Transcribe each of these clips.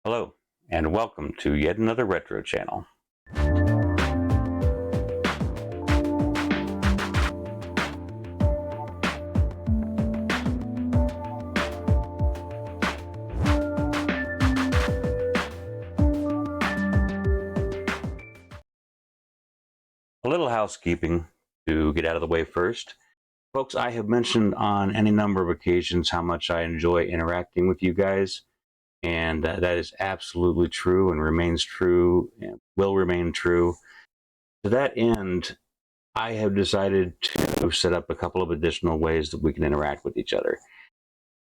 Hello, and welcome to yet another retro channel. A little housekeeping to get out of the way first. Folks, I have mentioned on any number of occasions how much I enjoy interacting with you guys, and that is absolutely true and remains true and will remain true. To that end, I have decided to set up a couple of additional ways that we can interact with each other.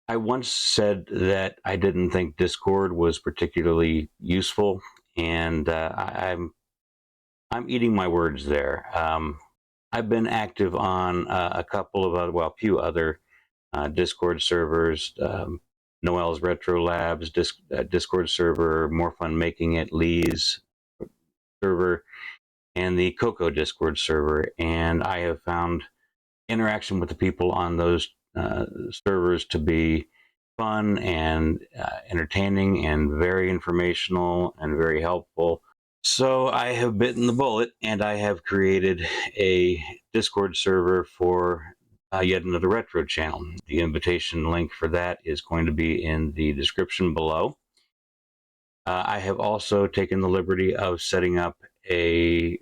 I once said that I didn't think Discord was particularly useful, and I'm eating my words there. I've been active on a couple of other, well, a few other Discord servers. Noel's Retro Labs Discord server, More Fun Making It, Lee's server, and the Coco Discord server. And I have found interaction with the people on those servers to be fun and entertaining and very informational and very helpful. So I have bitten the bullet and I have created a Discord server for yet another retro channel. The invitation link for that is going to be in the description below. I have also taken the liberty of setting up a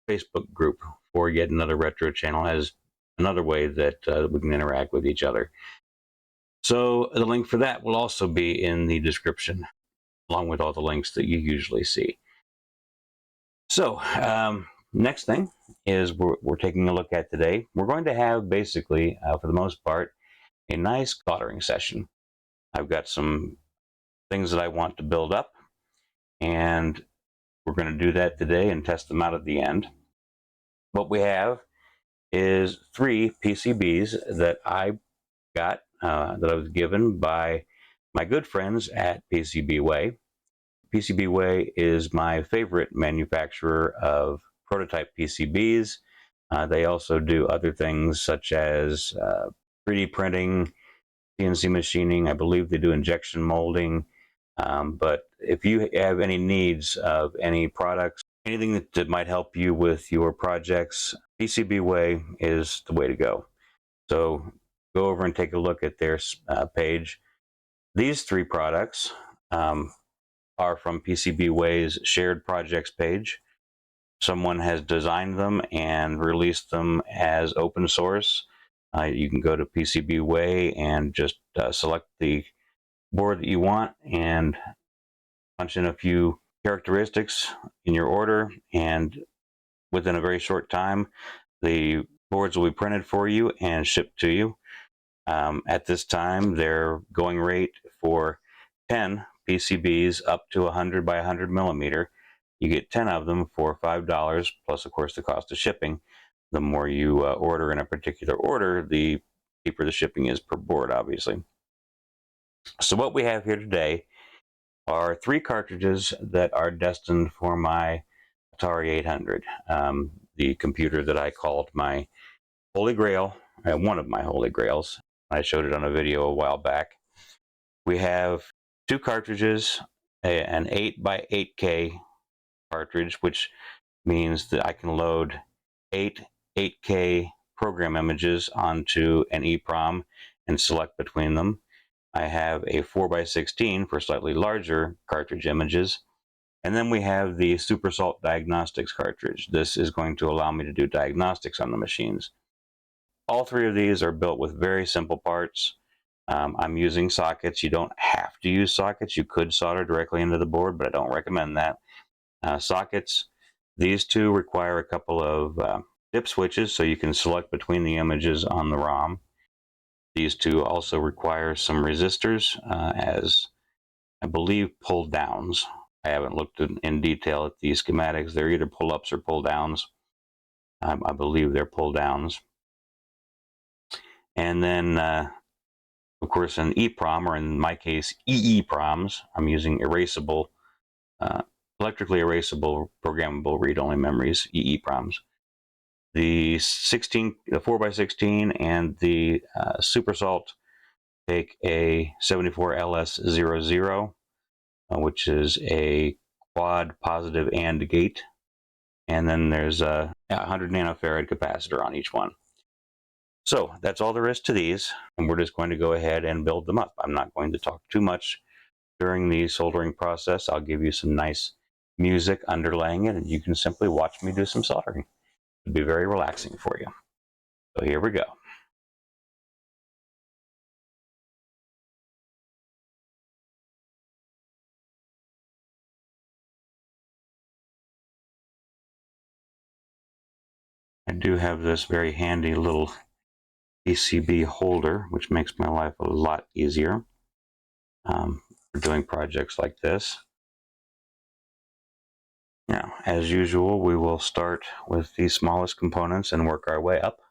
Facebook group for yet another retro channel as another way that we can interact with each other. So the link for that will also be in the description, along with all the links that you usually see. So next thing is we're taking a look at today. We're going to have basically, for the most part, a nice soldering session. I've got some things that I want to build up, and we're going to do that today and test them out at the end. What we have is 3 PCBs that I got, that I was given by my good friends at PCBWay. PCBWay is my favorite manufacturer of prototype PCBs. They also do other things such as 3D printing, CNC machining. I believe they do injection molding. But if you have any needs of any products, anything that might help you with your projects, PCBWay is the way to go. So go over and take a look at their page. These 3 products are from PCBWay's shared projects page. Someone has designed them and released them as open source. You can go to PCBWay and just select the board that you want and punch in a few characteristics in your order, and within a very short time the boards will be printed for you and shipped to you. At this time, their going rate for 10 PCBs up to 100 by 100 millimeter, you get 10 of them for $5, plus of course the cost of shipping. The more you order in a particular order, the cheaper the shipping is per board, obviously. So what we have here today are 3 cartridges that are destined for my Atari 800, the computer that I called my Holy Grail, one of my Holy Grails. I showed it on a video a while back. We have 2 cartridges, an 8 by 8K cartridge, which means that I can load 8 8K program images onto an EEPROM and select between them. I have a 4 by 16 for slightly larger cartridge images. And then we have the Super Salt Diagnostics cartridge. This is going to allow me to do diagnostics on the machines. All 3 of these are built with very simple parts. I'm using sockets. You don't have to use sockets. You could solder directly into the board, but I don't recommend that. Sockets, these 2 require a couple of dip switches so you can select between the images on the ROM. These 2 also require some resistors as, I believe, pull downs. I haven't looked in detail at these schematics. They're either pull ups or pull downs. I believe they're pull downs. And then, of course, an EEPROM, or in my case, EEPROMs. I'm using erasable, electrically erasable, programmable read-only memories, EEPROMs. The 4x16 and the Super Salt take a 74LS00. which is a quad positive AND gate. And then there's a 100 nanofarad capacitor on each one. So that's all there is to these, and we're just going to go ahead and build them up. I'm not going to talk too much during the soldering process. I'll give you some nice music underlaying it, and you can simply watch me do some soldering. It'll be very relaxing for you. So here we go. I do have this very handy little PCB holder, which makes my life a lot easier for doing projects like this. Now, as usual, we will start with the smallest components and work our way up.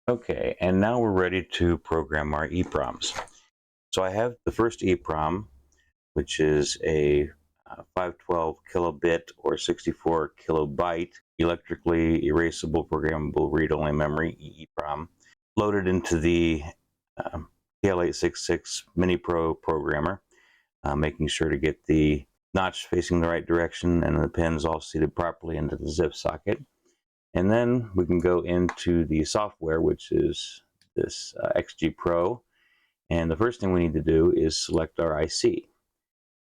Okay, and now we're ready to program our EEPROMs. So I have the first EEPROM, which is a 512 kilobit or 64 kilobyte electrically erasable programmable read-only memory EEPROM, loaded into the TL866 minipro programmer, making sure to get the notch facing the right direction and the pins all seated properly into the zip socket. And then we can go into the software, which is this XG Pro. And the first thing we need to do is select our IC.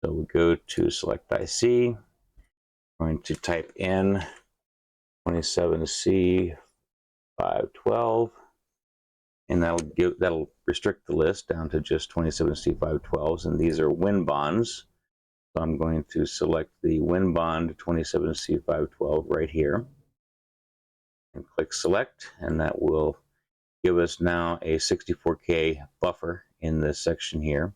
So we go to select IC, we're going to type in 27C512, and that'll restrict the list down to just 27C512s, and these are win bonds. So I'm going to select the win bond 27C512 right here and click select, and that will give us now a 64K buffer in this section here.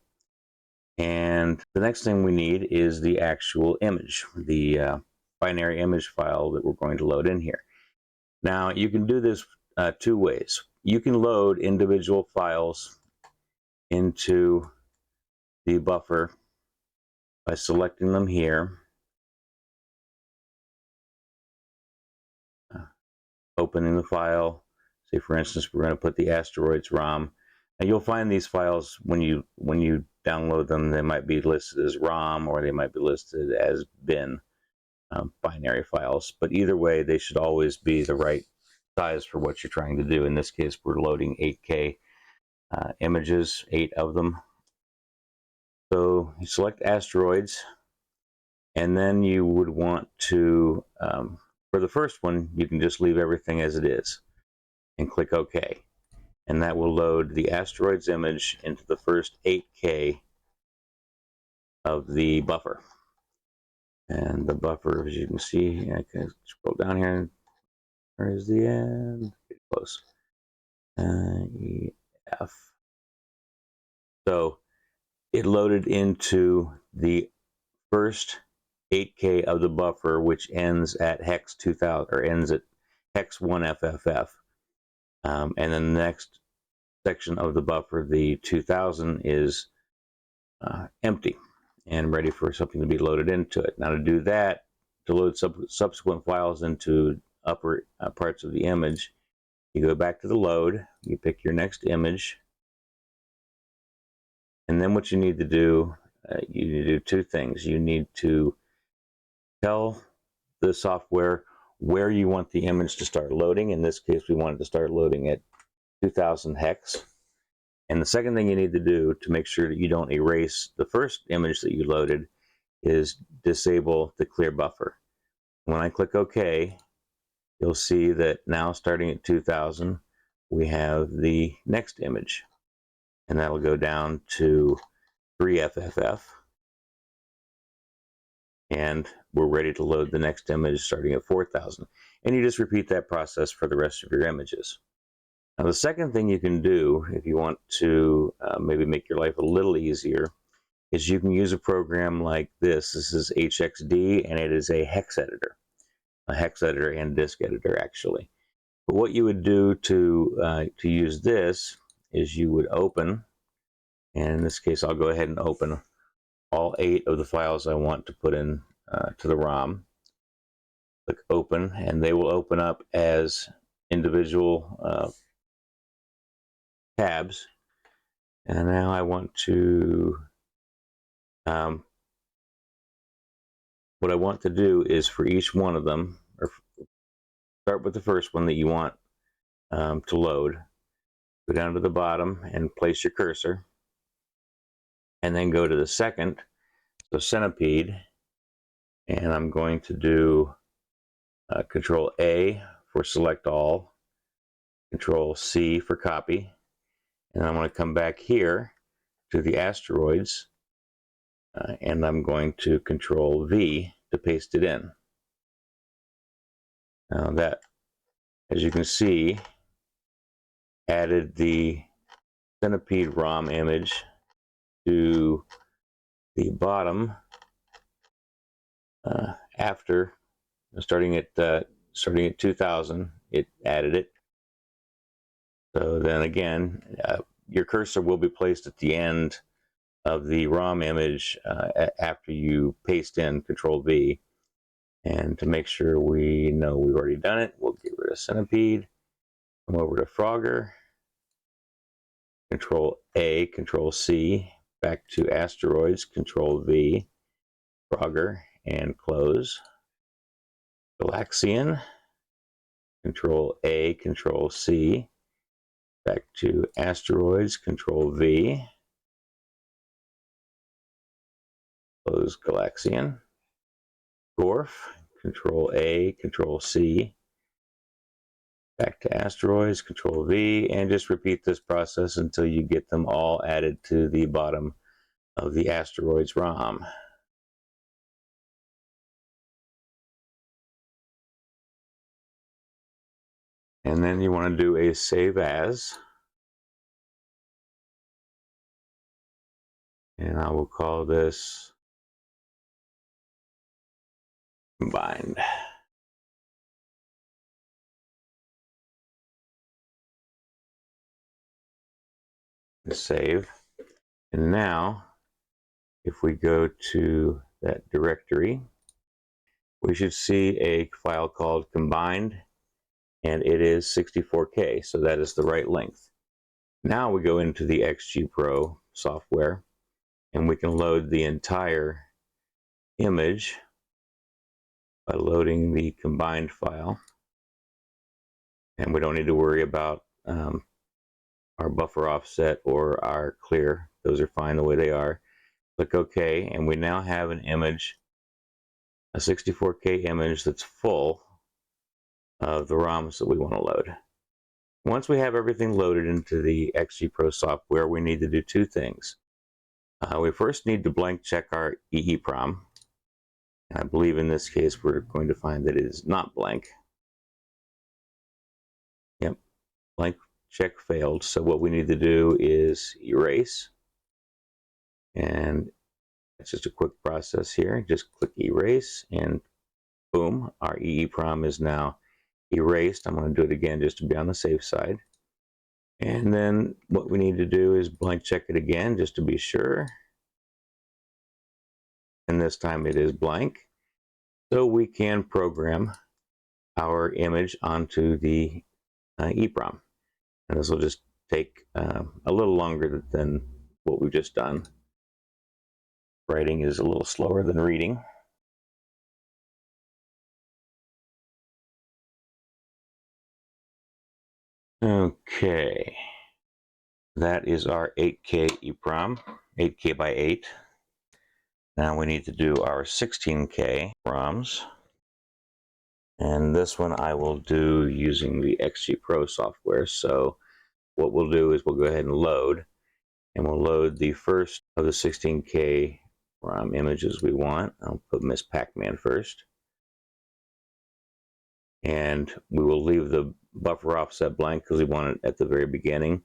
And the next thing we need is the actual image, the binary image file that we're going to load in here. Now, you can do this two ways. You can load individual files into the buffer by selecting them here, opening the file. Say, for instance, we're going to put the asteroids ROM. And you'll find these files when you download them, they might be listed as ROM or they might be listed as bin binary files. But either way, they should always be the right size for what you're trying to do. In this case, we're loading 8K images, 8 of them. So you select asteroids, and then you would want to, for the first one, you can just leave everything as it is and click OK. And that will load the asteroids image into the first 8K of the buffer. And the buffer, as you can see, I can scroll down here. Where is the end? Get close. EF. So it loaded into the first 8K of the buffer, which ends at hex 2000 or ends at hex 1FFF. And then the next section of the buffer, the 2000, is empty and ready for something to be loaded into it. Now, to do that, to load subsequent files into upper parts of the image, you go back to the load, you pick your next image, and then what you need to do, you need to do two things. You need to tell the software where you want the image to start loading. In this case, we wanted to start loading at 2000 hex. And the second thing you need to do to make sure that you don't erase the first image that you loaded is disable the clear buffer. When I click OK, you'll see that now starting at 2000, we have the next image. And that'll go down to 3FFF. And we're ready to load the next image starting at 4000. And you just repeat that process for the rest of your images. Now, the second thing you can do if you want to maybe make your life a little easier is you can use a program like this. This is HXD, and it is a hex editor and disk editor, actually. But what you would do to use this is you would open, and in this case, I'll go ahead and open all 8 of the files I want to put in to the ROM. Click open, and they will open up as individual tabs. And now I want to, what I want to do is for each one of them, or start with the first one that you want to load. Go down to the bottom and place your cursor. And then go to the second, so centipede. And I'm going to do Control A for select all, Control C for copy. And I'm going to come back here to the asteroids, and I'm going to Control V to paste it in. Now that, as you can see, added the centipede ROM image to the bottom after starting at 2000. It added it, So then again, your cursor will be placed at the end of the ROM image after you paste in Control-V. And to make sure we know we've already done it, we'll get rid of centipede, come over to Frogger, Control-A, Control-C, back to asteroids, Control-V, Frogger, and close. Galaxian, Control-A, Control-C, back to asteroids, Control-V, close Galaxian. Gorf, Control-A, Control-C, back to asteroids, Control-V, and just repeat this process until you get them all added to the bottom of the asteroids ROM. And then you want to do a save as. And I will call this combined. Save. And now, if we go to that directory, we should see a file called combined, and it is 64K, so that is the right length. Now we go into the XGPro software, and we can load the entire image by loading the combined file. And we don't need to worry about our buffer offset or our clear. Those are fine the way they are. Click OK, and we now have an image, a 64K image that's full of the ROMs that we want to load. Once we have everything loaded into the XGPro software, we need to do two things. We first need to blank check our EEPROM. I believe in this case we're going to find that it is not blank. Yep, blank check failed. So what we need to do is erase. And it's just a quick process here. Just click erase and boom, our EEPROM is now erased. I'm going to do it again just to be on the safe side. And then what we need to do is blank check it again just to be sure. And this time it is blank. So we can program our image onto the EEPROM. And this will just take a little longer than what we've just done. Writing is a little slower than reading. Okay, that is our 8K EEPROM, 8K by 8. Now we need to do our 16K ROMs. And this one I will do using the XGPro software. So what we'll do is we'll go ahead and load. And we'll load the first of the 16K ROM images we want. I'll put ms.pacman first. And we will leave the buffer offset blank because we want it at the very beginning.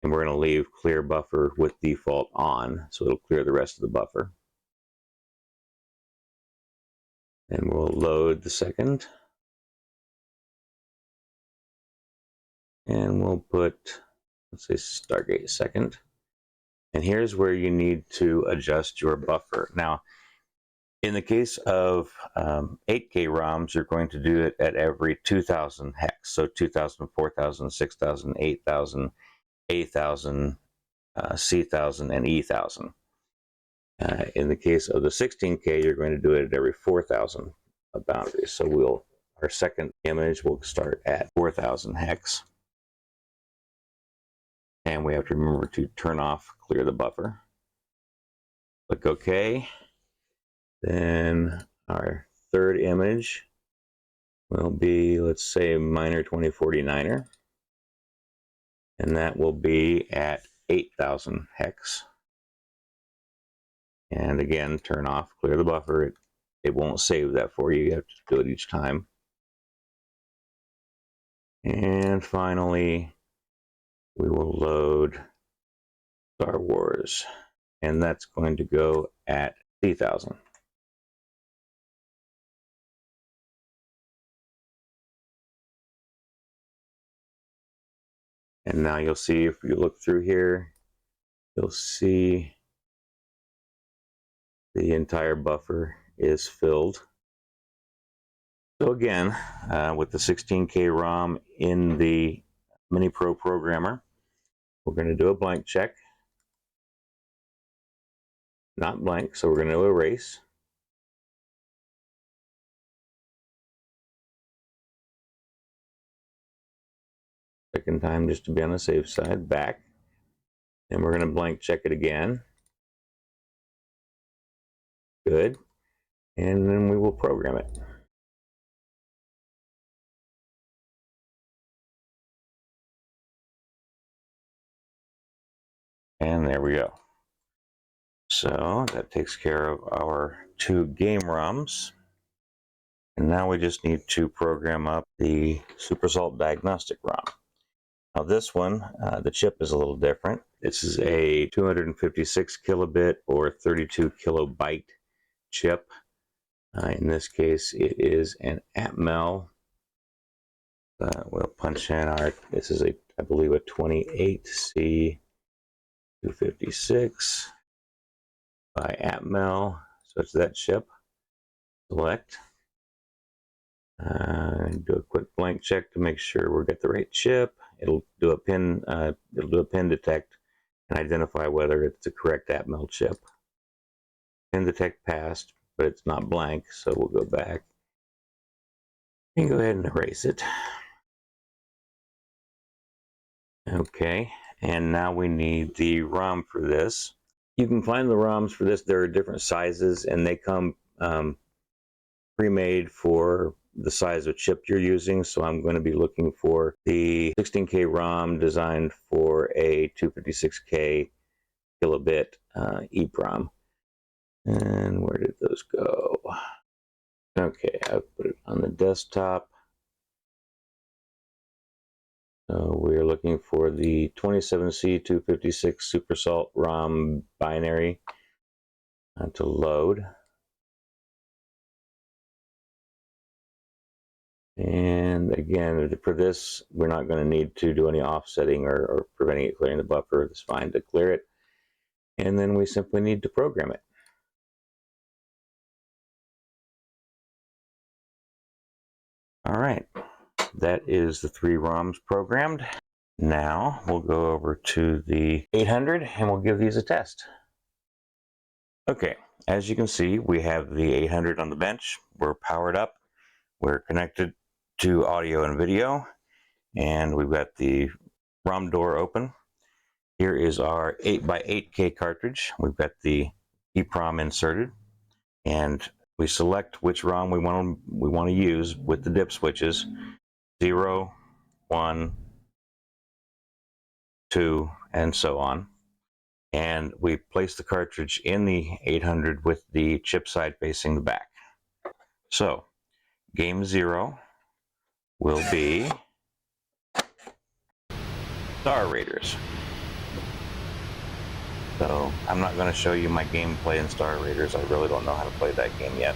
And we're going to leave clear buffer with default on, so it'll clear the rest of the buffer. And we'll load the second. And we'll put, let's say, stargate second. And here's where you need to adjust your buffer. Now, in the case of 8K ROMs, you're going to do it at every 2000 hex. So 2000, 4000, 6000, 8000, A1000, C1000, and E1000. In the case of the 16K, you're going to do it at every 4000 boundaries. So our second image will start at 4000 hex. And we have to remember to turn off, clear the buffer. Click OK. Then our third image will be, let's say, minor 2049er. And that will be at 8000 hex. And again, turn off, clear the buffer. It won't save that for you. You have to do it each time. And finally, we will load Star Wars. And that's going to go at 3000. And now you'll see, if you look through here, you'll see the entire buffer is filled. So again, with the 16K ROM in the minipro programmer, we're going to do a blank check. Not blank, so we're going to erase. Second time, just to be on the safe side, back. And we're going to blank check it again. Good. And then we will program it. And there we go. So that takes care of our 2 game ROMs. And now we just need to program up the SuperSalt diagnostic ROM. Now this one, the chip is a little different. This is a 256 kilobit or 32 kilobyte chip. In this case, it is an Atmel. We'll punch in our, this is a, I believe, a 28C256 by Atmel. So it's that chip. Select. Do a quick blank check to make sure we get the right chip. It'll do a pin detect and identify whether it's the correct Atmel chip. Pin detect passed, but it's not blank, so we'll go back and go ahead and erase it. Okay, and now we need the ROM for this. You can find the ROMs for this. There are different sizes, and they come pre-made for the size of chip you're using. So I'm going to be looking for the 16K ROM designed for a 256K kilobit EEPROM. And where did those go? Okay, I've put it on the desktop. So we're looking for the 27C256 SuperSalt ROM binary to load. And again, for this, we're not going to need to do any offsetting or preventing it clearing the buffer. It's fine to clear it. And then we simply need to program it. All right, that is the 3 ROMs programmed. Now we'll go over to the 800 and we'll give these a test. Okay, as you can see, we have the 800 on the bench. We're powered up. We're connected to audio and video, and we've got the ROM door open. Here is our 8x8K cartridge. We've got the EEPROM inserted, and we select which ROM we want to use with the dip switches 0, 1, 2, and so on. And we place the cartridge in the 800 with the chip side facing the back. So game 0 will be Star Raiders. So I'm not going to show you my gameplay in Star Raiders. I really don't know how to play that game yet.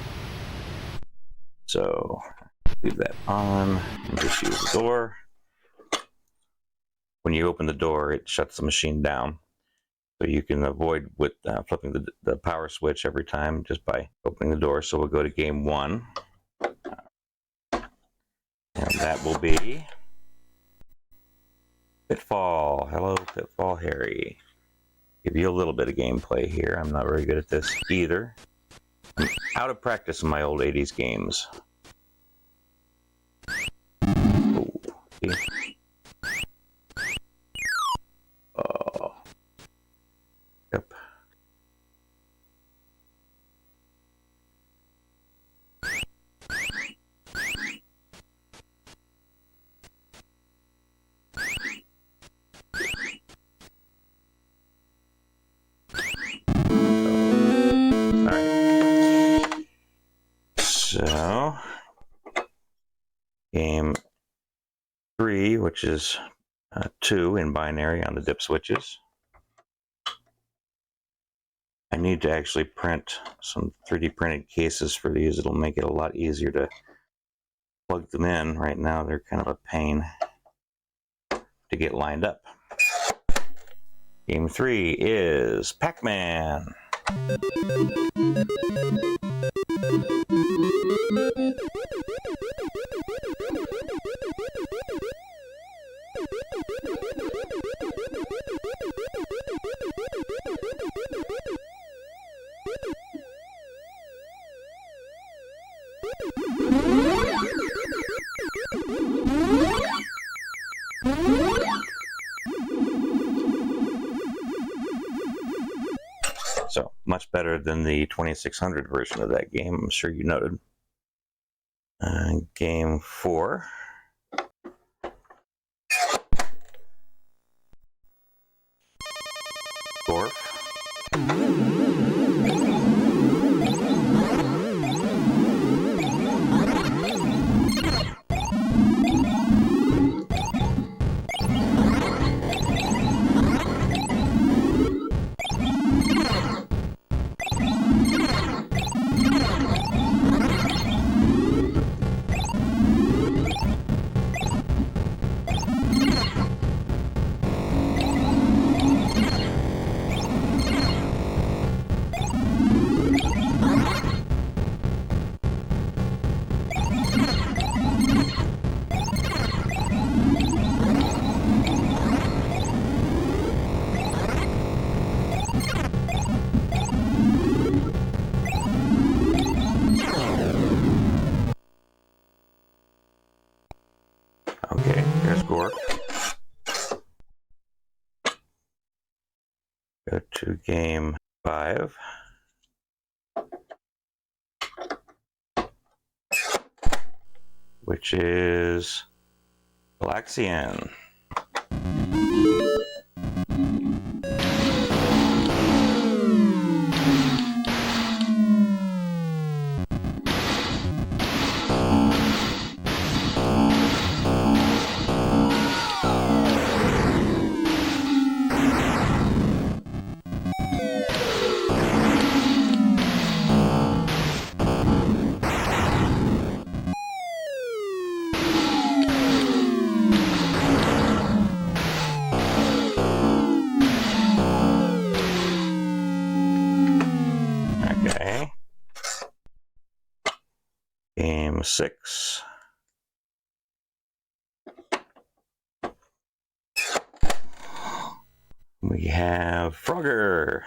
So leave that on and just use the door. When you open the door, it shuts the machine down. So you can avoid with flipping the power switch every time just by opening the door. So we'll go to game 1. And that will be Pitfall. Hello, Pitfall Harry. Give you a little bit of gameplay here. I'm not very good at this either. I'm out of practice in my old 80s games. Oh, oh. Yep. So, game 3, which is 2 in binary on the dip switches. I need to actually print some 3D printed cases for these. It'll make it a lot easier to plug them in. Right now, they're kind of a pain. to get lined up. Game 3 is Pac-Man. So, much better than the 2600 version of that game, I'm sure you noted. Game 4. Gorf. Okay, here's gorf. Go to game 5. Which is Galaxian. Okay. Game 6. We have Frogger.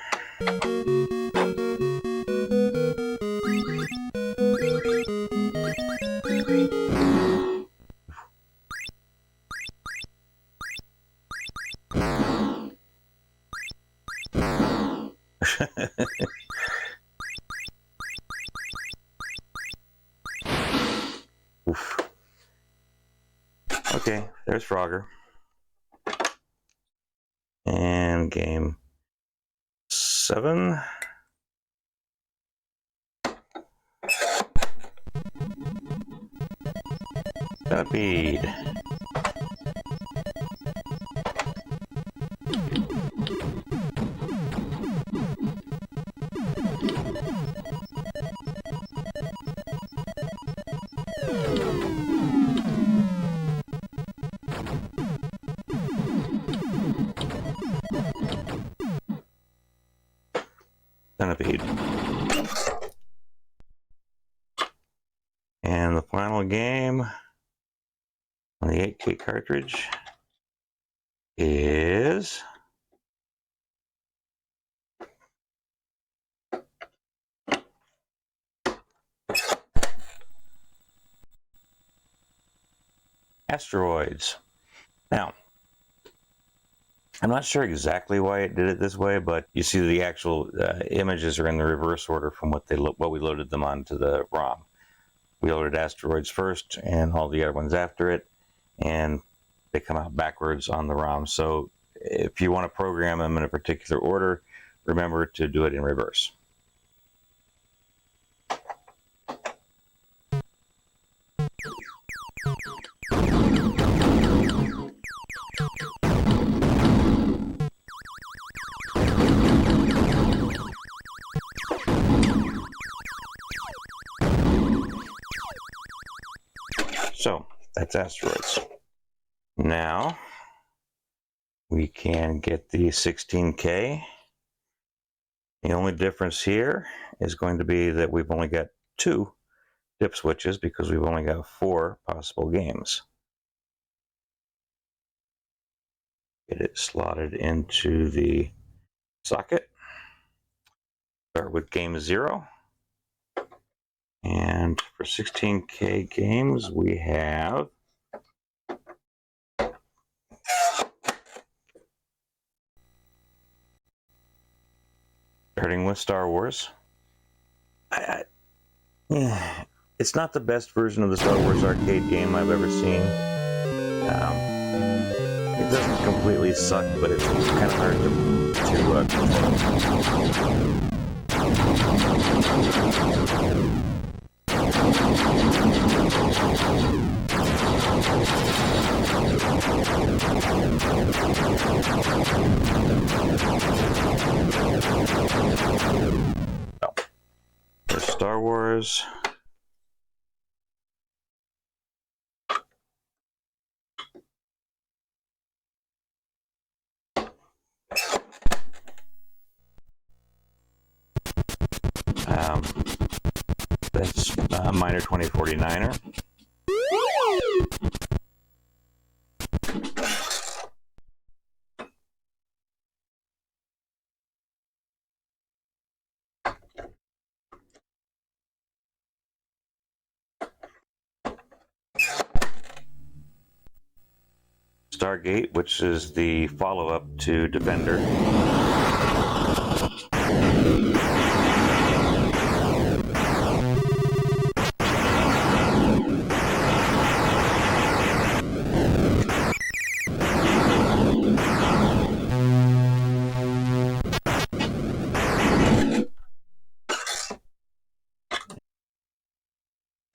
Oof. Okay, there's Frogger. And game 7. Centipede. Centipede. And the final game on the 8K cartridge is asteroids. Now, I'm not sure exactly why it did it this way, but you see the actual images are in the reverse order from what we loaded them onto the ROM. We loaded asteroids first and all the other ones after it, and they come out backwards on the ROM. So if you want to program them in a particular order, remember to do it in reverse. So that's asteroids. Now we can get the 16K. The only difference here is going to be that we've only got 2 dip switches because we've only got 4 possible games. Get it slotted into the socket. Start with game 0. And for 16K games, we have starting with Star Wars. It's not the best version of the Star Wars arcade game I've ever seen. It doesn't completely suck, but it's kind of hard for Star Wars. That's a minor 2049er. Stargate, which is the follow-up to Defender.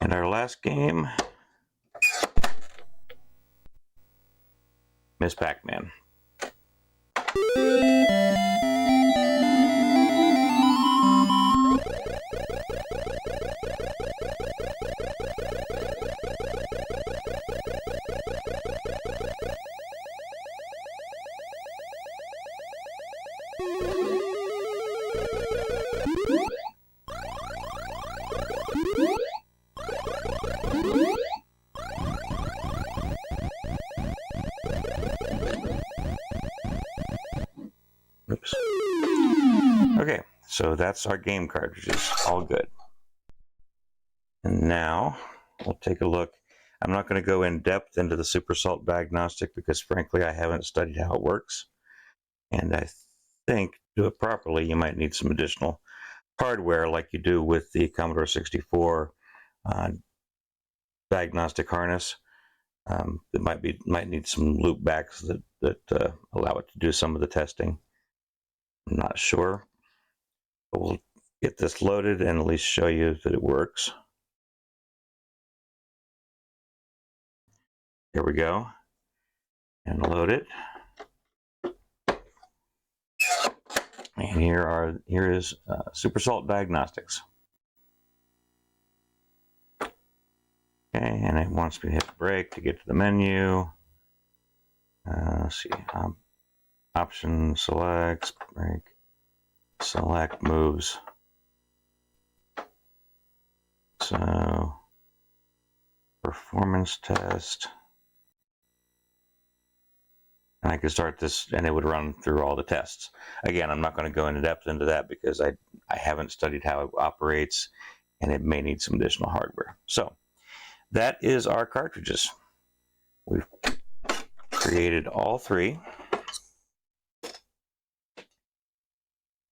And our last game, ms.pacman. Oops. Okay, so that's our game cartridges, all good. And now we'll take a look. I'm not going to go in depth into the Super Salt diagnostic because frankly I haven't studied how it works. And I think to do it properly you might need some additional hardware like you do with the Commodore 64 diagnostic harness. It might need some loop backs that allow it to do some of the testing. I'm not sure, but we'll get this loaded and at least show you that it works. Here we go, and load it. And here is Super Salt Diagnostics. Okay, and it wants me to hit break to get to the menu. Let's see, option selects, break, select moves. So, performance test. And I could start this and it would run through all the tests. Again, I'm not going to go into depth into that because I haven't studied how it operates and it may need some additional hardware. So that is our cartridges. We've created all 3.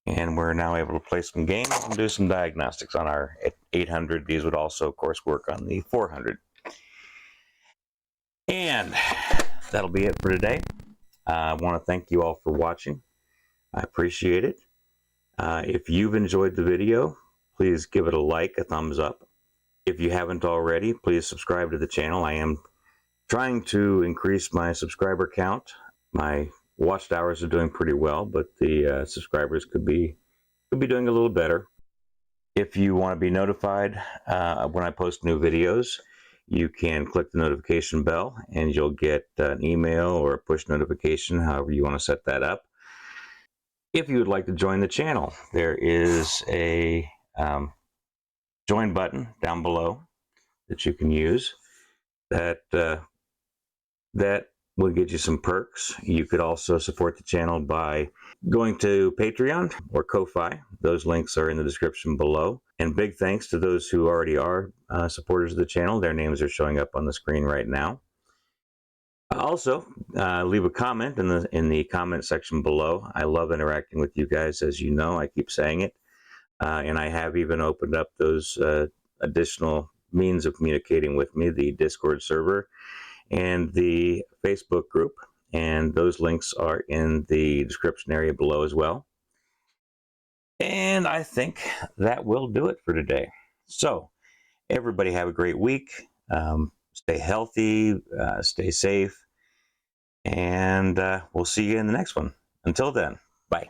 And we're now able to play some games and do some diagnostics on our 800. These would also, of course, work on the 400. And that'll be it for today. I want to thank you all for watching. I appreciate it. If you've enjoyed the video, please give it a like, a thumbs up. If you haven't already, please subscribe to the channel. I am trying to increase my subscriber count. My watched hours are doing pretty well, but the subscribers could be doing a little better. If you want to be notified when I post new videos, you can click the notification bell and you'll get an email or a push notification, however you want to set that up. If you would like to join the channel, there is a join button down below that you can use. That will get you some perks. You could also support the channel by going to Patreon or Ko-Fi. Those links are in the description below. And big thanks to those who already are supporters of the channel. Their names are showing up on the screen right now. Also, leave a comment in the comment section below. I love interacting with you guys, as you know. I keep saying it. And I have even opened up those additional means of communicating with me, the Discord server and the Facebook group. And those links are in the description area below as well. And I think that will do it for today. So, everybody have a great week. Stay healthy, stay safe, and we'll see you in the next one. Until then, bye.